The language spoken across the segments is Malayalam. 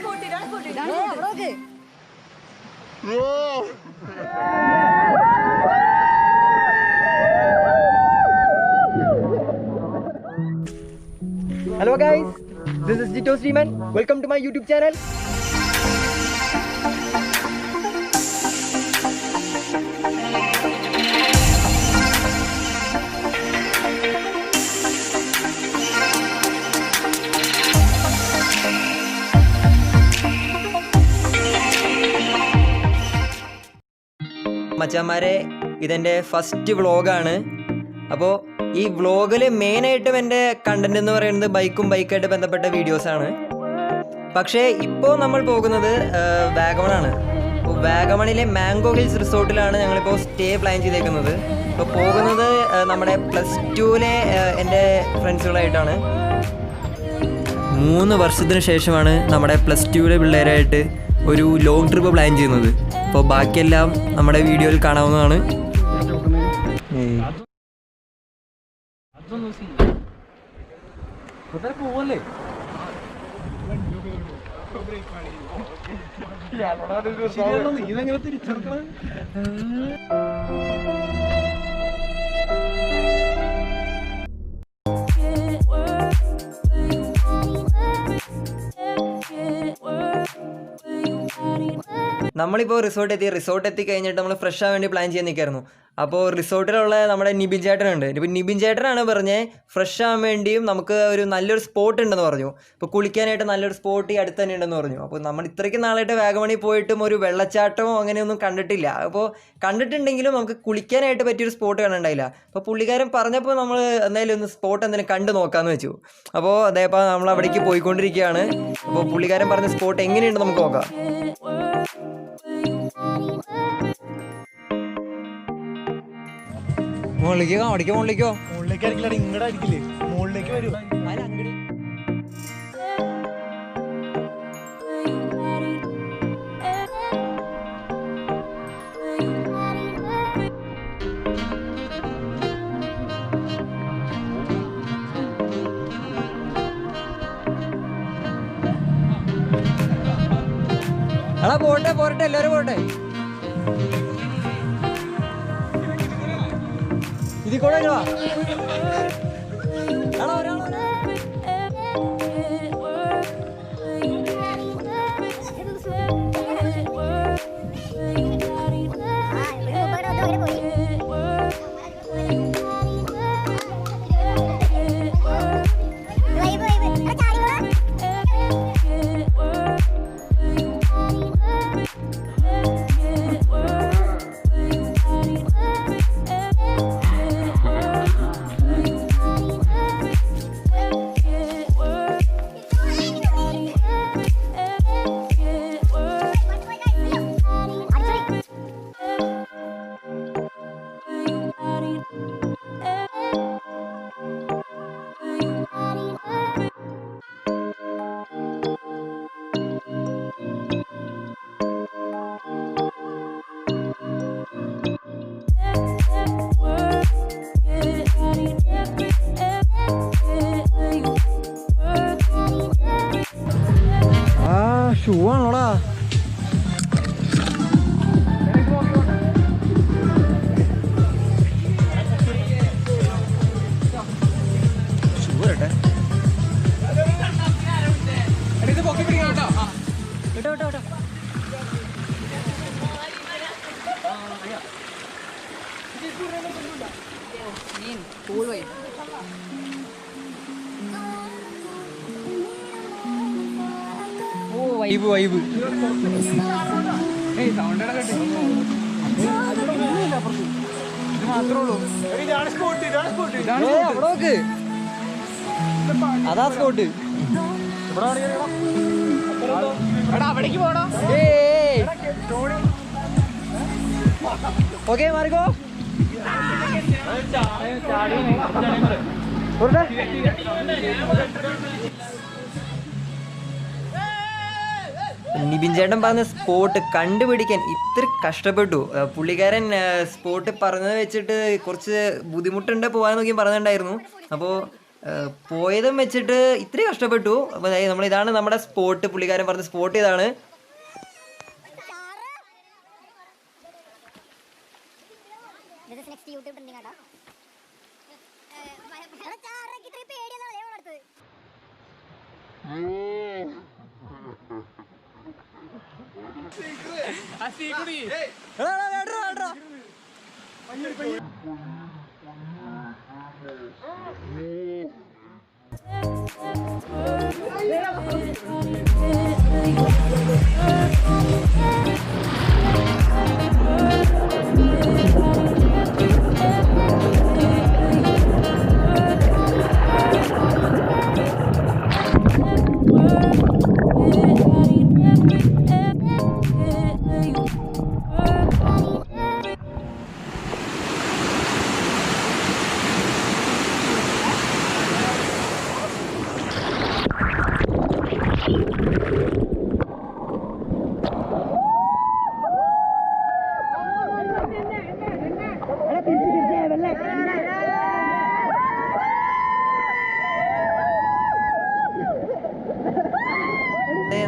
Hello guys, this is Jittoz. Welcome to my YouTube channel. മച്ചാന്മാരെ, ഇതെൻ്റെ ഫസ്റ്റ് വ്ളോഗാണ്. അപ്പോൾ ഈ വ്ളോഗിൽ മെയിനായിട്ടും എൻ്റെ കണ്ടൻറ് എന്ന് പറയുന്നത് ബൈക്കായിട്ട് ബന്ധപ്പെട്ട വീഡിയോസാണ്. പക്ഷേ ഇപ്പോൾ നമ്മൾ പോകുന്നത് വാഗമണാണ്. അപ്പോൾ വാഗമണിലെ മാംഗോ ഹിൽസ് റിസോർട്ടിലാണ് ഞങ്ങളിപ്പോൾ സ്റ്റേ പ്ലാൻ ചെയ്തേക്കുന്നത്. ഇപ്പോൾ പോകുന്നത് നമ്മുടെ +2-ലെ എൻ്റെ ഫ്രണ്ട്സുകളായിട്ടാണ്. 3 വർഷത്തിന് ശേഷമാണ് നമ്മുടെ +2-ലെ പിള്ളേരായിട്ട് ഒരു ലോങ് ട്രിപ്പ് പ്ലാൻ ചെയ്യുന്നത്. അപ്പോൾ ബാക്കിയെല്ലാം നമ്മുടെ വീഡിയോയിൽ കാണാവുന്നതാണ്. നമ്മളിപ്പോൾ റിസോർട്ട് എത്തി കഴിഞ്ഞിട്ട് നമ്മൾ ഫ്രഷ് ആവാൻ വേണ്ടി പ്ലാൻ ചെയ്യാൻ നിൽക്കായിരുന്നു. അപ്പോൾ റിസോർട്ടിലുള്ള നമ്മുടെ നിബിൻ ചേട്ടനുണ്ട്. നിബിൻ ചേട്ടനാണ് പറഞ്ഞത് ഫ്രഷ് ആവാൻ വേണ്ടിയും നമുക്ക് ഒരു നല്ലൊരു സ്പോട്ട് ഉണ്ടെന്ന് പറഞ്ഞു. അപ്പോൾ കുളിക്കാനായിട്ട് നല്ലൊരു സ്പോട്ട് ഈ അടുത്ത് തന്നെ ഉണ്ടെന്ന് പറഞ്ഞു. അപ്പോൾ നമ്മൾ ഇത്രയ്ക്ക് നാളായിട്ട് വാഗമണിൽ പോയിട്ടും ഒരു വെള്ളച്ചാട്ടമോ അങ്ങനെയൊന്നും കണ്ടിട്ടില്ല. അപ്പോൾ കണ്ടിട്ടുണ്ടെങ്കിലും നമുക്ക് കുളിക്കാനായിട്ട് പറ്റിയൊരു സ്പോട്ട് കാണണ്ടായില്ല. അപ്പോൾ പുള്ളിക്കാരൻ പറഞ്ഞപ്പോൾ നമ്മൾ എന്തായാലും ഒന്ന് സ്പോട്ട് എന്തെങ്കിലും കണ്ടു നോക്കാമെന്ന് വെച്ചു. അപ്പോൾ അതേപോലെ നമ്മൾ അവിടേക്ക് പോയിക്കൊണ്ടിരിക്കുകയാണ്. അപ്പോൾ പുള്ളിക്കാരൻ പറഞ്ഞ സ്പോട്ട് എങ്ങനെയുണ്ട് നമുക്ക് നോക്കാം. മുകളിലേക്കോ ഇങ്ങോട്ട് അടിക്കില്ലേ, മുകളിലേക്ക് വരുമോ? പോരട്ടെ എല്ലാവരും പോട്ടെ. ഇതിൽ കൂടെ ഷൂ ആണോടാ? ഷൂ വരട്ടെ. വൈബ് അതാ സ്പോട്ട്. ഓക്കെ മാറിക്കോ. നിബിൻ ചേട്ടൻ പറഞ്ഞ സ്പോട്ട് കണ്ടുപിടിക്കാൻ ഇത്ര കഷ്ടപ്പെട്ടു. പുള്ളിക്കാരൻ സ്പോട്ട് പറഞ്ഞത് വെച്ചിട്ട് കുറച്ച് ബുദ്ധിമുട്ടുണ്ട് പോകാൻ നോക്കി പറഞ്ഞിട്ടുണ്ടായിരുന്നു. അപ്പോൾ പോയതും വെച്ചിട്ട് ഇത്രയും കഷ്ടപ്പെട്ടു. അപ്പോൾ നമ്മളിതാണ് നമ്മുടെ സ്പോട്ട്, പുള്ളിക്കാരൻ പറഞ്ഞ സ്പോട്ട് ഇതാണ്.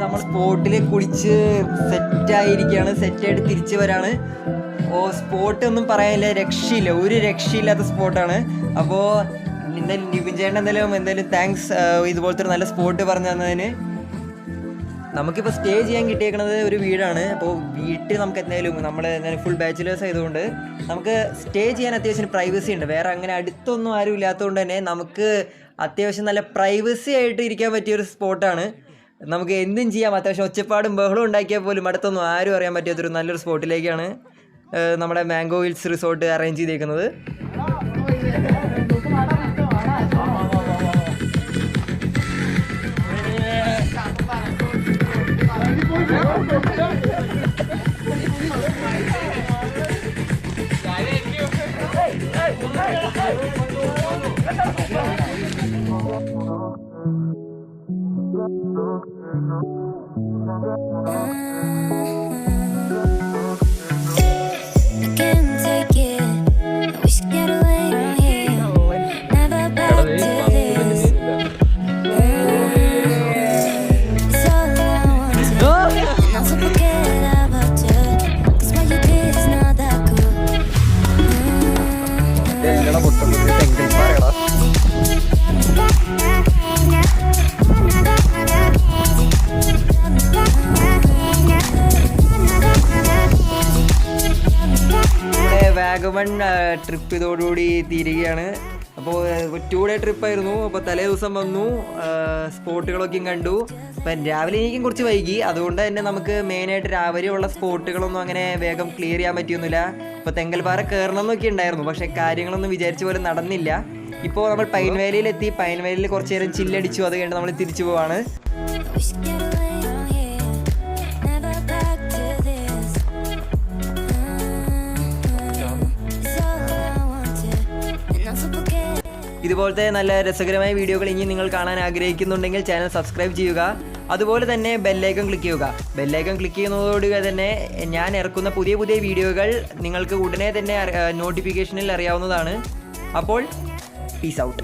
നമ്മൾ സ്പോട്ടിൽ കുളിച്ച് സെറ്റായിരിക്കുകയാണ്, സെറ്റായിട്ട് തിരിച്ചു വരാണ്. സ്പോട്ട് ഒന്നും പറയാനില്ല, രക്ഷയില്ല, ഒരു രക്ഷയില്ലാത്ത സ്പോട്ടാണ്. അപ്പോൾ എന്തായാലും നിബിൻ ചേട്ടൻ എന്തായാലും താങ്ക്സ് ഇതുപോലത്തെ ഒരു നല്ല സ്പോട്ട് പറഞ്ഞു തന്നതിന്. നമുക്കിപ്പോൾ സ്റ്റേ ചെയ്യാൻ കിട്ടിയേക്കുന്നത് ഒരു വീടാണ്. അപ്പോൾ വീട്ടിൽ നമുക്ക് എന്തായാലും ഫുൾ ബാച്ചിലേഴ്സ് ആയതുകൊണ്ട് നമുക്ക് സ്റ്റേ ചെയ്യാൻ അത്യാവശ്യം പ്രൈവസി ഉണ്ട്. വേറെ അങ്ങനെ അടുത്തൊന്നും ആരും ഇല്ലാത്തതുകൊണ്ട് തന്നെ നമുക്ക് അത്യാവശ്യം നല്ല പ്രൈവസി ആയിട്ട് ഇരിക്കാൻ പറ്റിയൊരു സ്പോട്ടാണ്. നമുക്ക് എന്തും ചെയ്യാം, അത്യാവശ്യം ഒച്ചപ്പാടും ബഹളവും ഉണ്ടാക്കിയാൽ പോലും അടുത്തൊന്നും ആരും അറിയാൻ പറ്റാത്തൊരു നല്ലൊരു സ്പോട്ടിലേക്കാണ് നമ്മുടെ മാംഗോ ഹിൽസ് റിസോർട്ട് അറേഞ്ച് ചെയ്തേക്കുന്നത്. വാഗമൺ ട്രിപ്പ് ഇതോടുകൂടി തീരുകയാണ്. അപ്പോൾ 2 ഡേ ട്രിപ്പായിരുന്നു. അപ്പോൾ തലേ ദിവസം വന്നു, സ്പോട്ടുകളൊക്കെയും കണ്ടു. അപ്പം രാവിലെ എനിക്കും കുറച്ച് വൈകി, അതുകൊണ്ട് തന്നെ നമുക്ക് മെയിനായിട്ട് രാവിലെ ഉള്ള സ്പോട്ടുകളൊന്നും അങ്ങനെ വേഗം ക്ലിയർ ചെയ്യാൻ പറ്റിയൊന്നുമില്ല. ഇപ്പോൾ തെങ്കൽപ്പാറ കയറണം എന്നൊക്കെ ഉണ്ടായിരുന്നു, പക്ഷേ കാര്യങ്ങളൊന്നും വിചാരിച്ച പോലെ നടന്നില്ല. ഇപ്പോൾ നമ്മൾ പൈൻ വാലിയിലെത്തി, പൈൻ വാലിയിൽ കുറച്ച് നേരം ചില്ലടിച്ചു, അത് കഴിഞ്ഞ് നമ്മൾ തിരിച്ചു പോവാണ്. ഇതുപോലത്തെ നല്ല രസകരമായ വീഡിയോകൾ ഇനി നിങ്ങൾ കാണാൻ ആഗ്രഹിക്കുന്നുണ്ടെങ്കിൽ ചാനൽ സബ്സ്ക്രൈബ് ചെയ്യുക. അതുപോലെ തന്നെ ബെല്ലൈക്കൺ ക്ലിക്ക് ചെയ്യുക. ബെല്ലൈക്കൺ ക്ലിക്ക് ചെയ്യുന്നതോടുകൂടി തന്നെ ഞാൻ ഇറക്കുന്ന പുതിയ വീഡിയോകൾ നിങ്ങൾക്ക് ഉടനെ തന്നെ നോട്ടിഫിക്കേഷനിൽ അറിയാവുന്നതാണ്. അപ്പോൾ പീസ് ഔട്ട്.